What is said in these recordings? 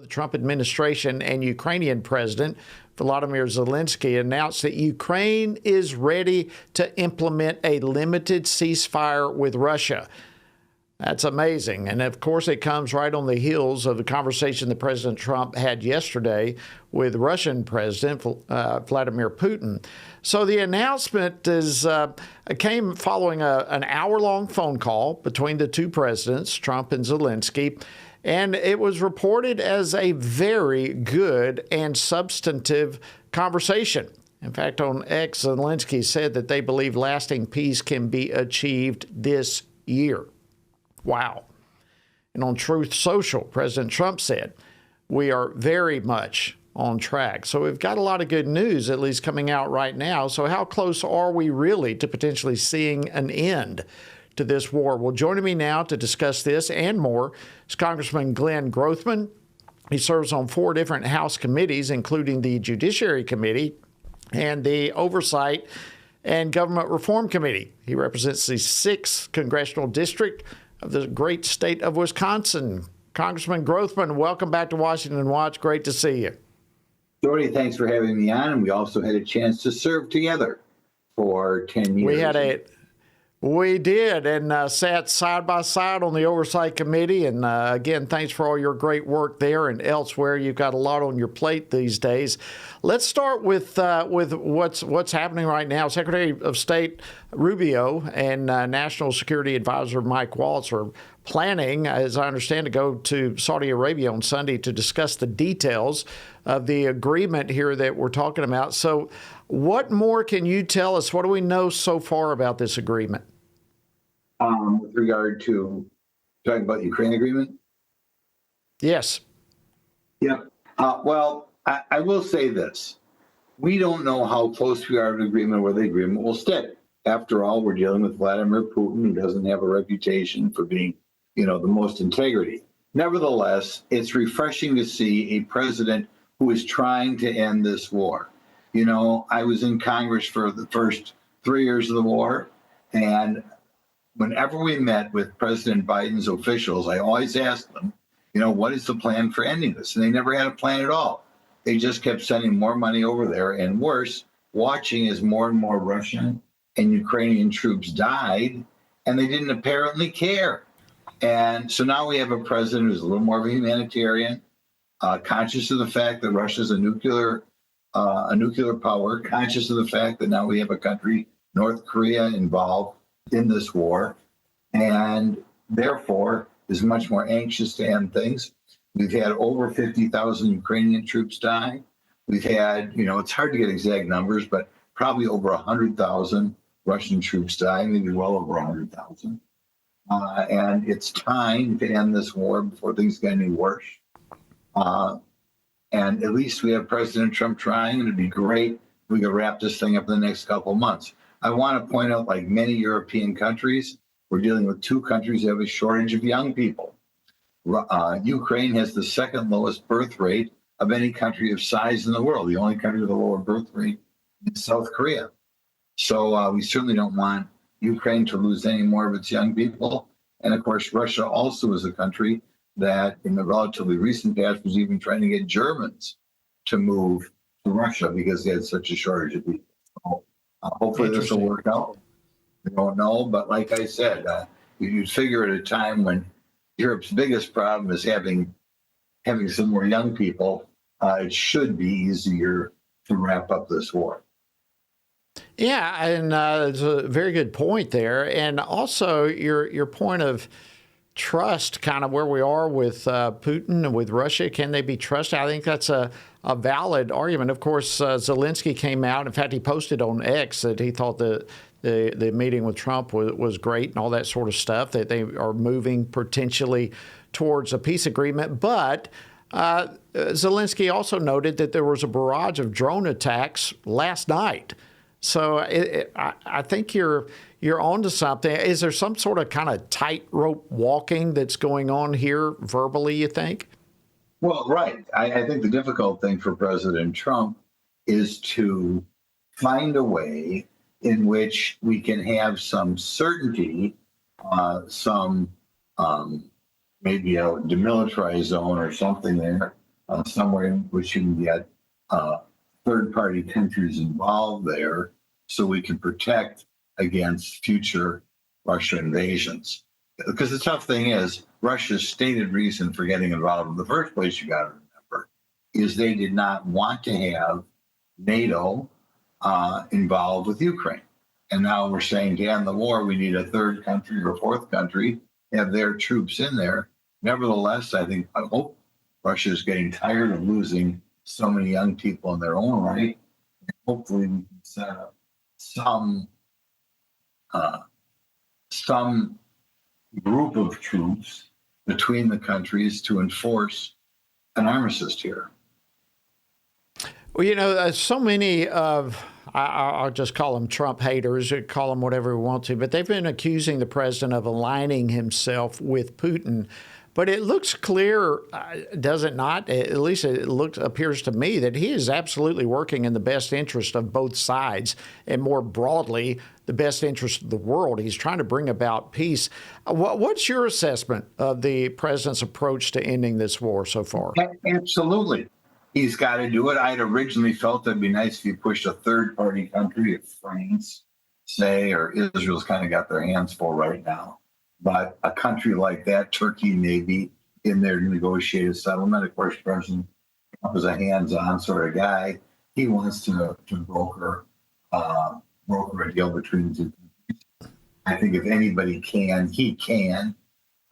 The Trump administration and Ukrainian President Volodymyr Zelensky announced that Ukraine is ready to implement a limited ceasefire with Russia. That's amazing. And of course, it comes right on the heels of the conversation that President Trump had yesterday with Russian President Vladimir Putin. So the announcement came following an hour-long phone call between the two presidents, Trump and Zelensky. And it was reported as a very good and substantive conversation. In fact, on X, Zelensky said that they believe lasting peace can be achieved this year. Wow. And on Truth Social, President Trump said, we are very much on track. So we've got a lot of good news, at least coming out right now. So how close are we really to potentially seeing an end to this war? Well, joining me now to discuss this and more is Congressman Glenn Grothman. He serves on 4 different House committees, including the Judiciary Committee and the Oversight and Government Reform Committee. He represents the 6th Congressional District of the great state of Wisconsin. Congressman Grothman, welcome back to Washington Watch. Great to see you. Jordy, thanks for having me on. And we also had a chance to serve together for 10 years. We did, and sat side by side on the Oversight Committee. And again, thanks for all your great work there and elsewhere. You've got a lot on your plate these days. Let's start with what's happening right now. Secretary of State Rubio and National Security Advisor Mike Waltz are planning, as I understand, to go to Saudi Arabia on Sunday to discuss the details of the agreement here that we're talking about. So what more can you tell us? What do we know so far about this agreement? With regard to talking about the Ukraine agreement? Yes. Yep. Well, I will say this. We don't know how close we are to an agreement where the agreement will stick. After all, we're dealing with Vladimir Putin, who doesn't have a reputation for being, the most integrity. Nevertheless, it's refreshing to see a president who is trying to end this war. I was in Congress for the first 3 years of the war, and whenever we met with President Biden's officials, I always asked them, what is the plan for ending this? And they never had a plan at all. They just kept sending more money over there, and worse, watching as more and more Russian and Ukrainian troops died, and they didn't apparently care. And so now we have a president who's a little more of a humanitarian, conscious of the fact that Russia's a nuclear power, conscious of the fact that now we have a country, North Korea, involved in this war, and therefore is much more anxious to end things. We've had over 50,000 Ukrainian troops die. We've had, it's hard to get exact numbers, but probably over 100,000 Russian troops die, maybe well over 100,000. And it's time to end this war before things get any worse. And at least we have President Trump trying, and it'd be great if we could wrap this thing up in the next couple of months. I want to point out, like many European countries, we're dealing with 2 countries that have a shortage of young people. Ukraine has the 2nd lowest birth rate of any country of size in the world. The only country with a lower birth rate is South Korea. So we certainly don't want Ukraine to lose any more of its young people. And of course, Russia also is a country that in the relatively recent past was even trying to get Germans to move to Russia because they had such a shortage of people. So, hopefully this will work out. We don't know, but like I said, you'd figure at a time when Europe's biggest problem is having some more young people, it should be easier to wrap up this war. Yeah, and it's a very good point there. And also your point of trust, kind of where we are with Putin and with Russia. Can they be trusted? I think that's a valid argument. Of course, Zelensky came out. In fact, he posted on X that he thought the meeting with Trump was great and all that sort of stuff, that they are moving potentially towards a peace agreement. But Zelensky also noted that there was a barrage of drone attacks last night. So I think you're onto something. Is there some sort of kind of tightrope walking that's going on here verbally, you think? Well, right. I think the difficult thing for President Trump is to find a way in which we can have some certainty, maybe a demilitarized zone or something there, somewhere in which you can get third-party countries involved there so we can protect against future Russian invasions. Because the tough thing is, Russia's stated reason for getting involved in the first place, you got to remember, is they did not want to have NATO involved with Ukraine. And now we're saying to end the war, we need a third country or fourth country, have their troops in there. Nevertheless, I hope Russia is getting tired of losing so many young people in their own right. And hopefully we can set up some group of troops between the countries to enforce an armistice here. Well, so many of, I'll just call them Trump haters, call them whatever we want to, but they've been accusing the president of aligning himself with Putin. But it looks clear, does it not? At least it appears to me that he is absolutely working in the best interest of both sides, and more broadly, the best interest of the world. He's trying to bring about peace. What's your assessment of the president's approach to ending this war so far? Absolutely. He's got to do it. I'd originally felt it'd be nice if you pushed a third-party country, if France, say, or Israel's kind of got their hands full right now. But a country like that, Turkey, maybe, in their negotiated settlement. Of course, President Trump is a hands-on sort of guy. He wants to broker a deal between the two countries. I think if anybody can, he can.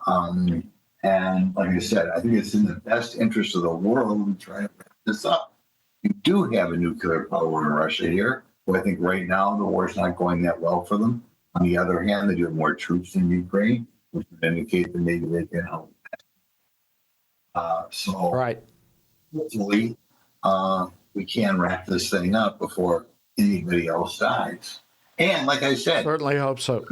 And like I said, I think it's in the best interest of the world to try to wrap this up. You do have a nuclear power in Russia here, but I think right now the war's not going that well for them. On the other hand, they do have more troops in Ukraine, which would indicate that maybe they can help. Right. Hopefully, we can wrap this thing up before anybody else dies. And like I said, certainly hope so.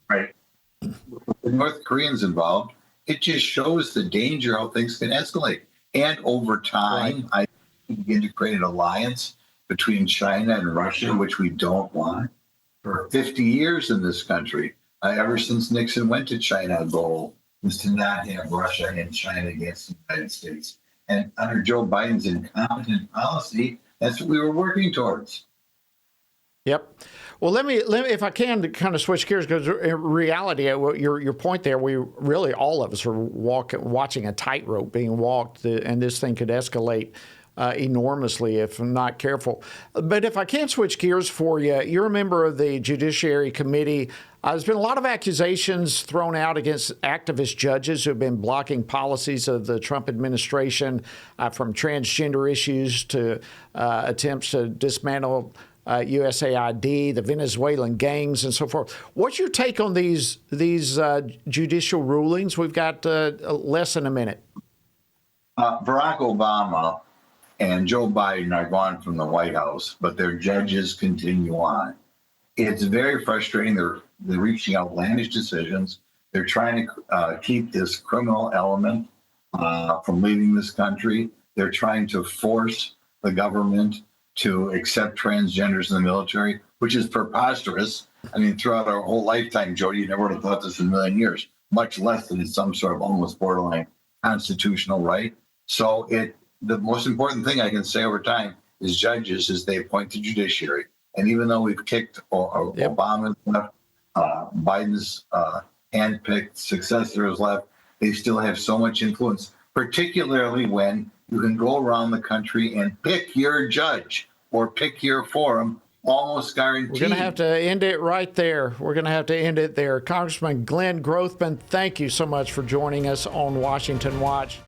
Right. With the North Koreans involved, it just shows the danger how things can escalate. And over time, I begin to create an alliance between China and Russia, which we don't want. For 50 years in this country, ever since Nixon went to China, the goal was to not have Russia and China against the United States. And under Joe Biden's incompetent policy, that's what we were working towards. Yep. Well, let me, if I can, kind of switch gears, because in reality, your point there, we really, all of us are watching a tightrope being walked, and this thing could escalate enormously if not careful. But if I can switch gears for you, you're a member of the Judiciary Committee. There's been a lot of accusations thrown out against activist judges who have been blocking policies of the Trump administration, from transgender issues to attempts to dismantle USAID, the Venezuelan gangs, and so forth. What's your take on these judicial rulings? We've got less than a minute. Barack Obama and Joe Biden are gone from the White House, but their judges continue on. It's very frustrating. They're reaching outlandish decisions. They're trying to keep this criminal element from leaving this country. They're trying to force the government to accept transgenders in the military, which is preposterous. I mean, throughout our whole lifetime, Joe, you never would have thought this in a million years, much less than it's some sort of almost borderline constitutional right. So the most important thing I can say over time is judges, is they appoint the judiciary. And even though we've kicked Obama's left, Biden's handpicked successors left, they still have so much influence, particularly when you can go around the country and pick your judge or pick your forum, almost guaranteed. We're going to have to end it right there. We're going to have to end it there. Congressman Glenn Grothman, thank you so much for joining us on Washington Watch.